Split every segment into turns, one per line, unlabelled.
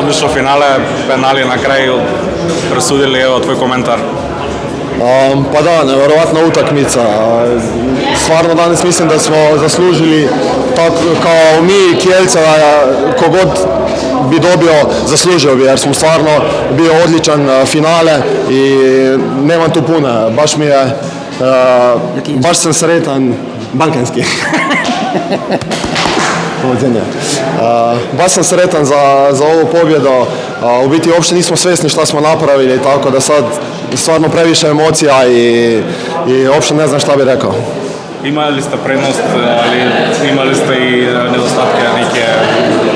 odlično finale, penali na kraju presudili, evo tvoj komentar.
Pa da, nevjerovatna utakmica. Stvarno danas mislim da smo zaslužili, tako kao mi Kielce, kogod bi dobio, zaslužio bi, jer smo stvarno bio odličan finale i nemam tu puno. Baš mi je, baš sam sretan, balkanski. Baš sam sretan za ovu pobjedu. U biti uopšte nismo svjesni šta smo napravili, tako da sad stvarno previše emocija i uopšte ne znam šta bih rekao.
Imali ste prednost, ali imali ste i nedostatke neke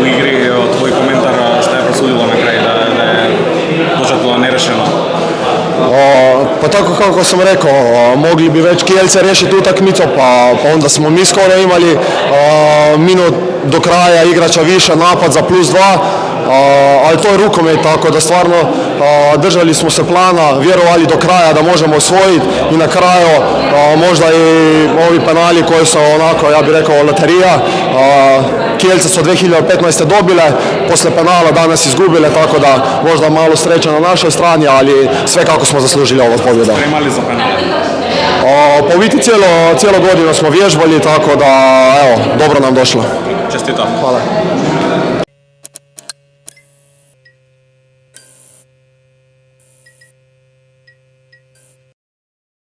u igri. Evo, tvoj komentar šta je prosudilo na kraju da je došlo nerešeno?
Pa tako kako sam rekao, mogli bi već Kielce riješiti utakmicu, pa onda smo mi skoro imali minut do kraja igrača više, napad za +2, ali to je rukomet, tako da stvarno držali smo se plana, vjerovali do kraja da možemo osvojiti i na kraju možda i ovi penali koji su onako, ja bih rekao, loterija. Kielce su 2015. dobile, poslije penala danas izgubile, tako da možda malo sreća na našoj strani, ali sve kako smo zaslužili ovu pobjedu.
Spremali za penale?
Pa u biti cijelo godinu smo vježbali, tako da evo, dobro nam došlo.
Čestitam.
Hvala.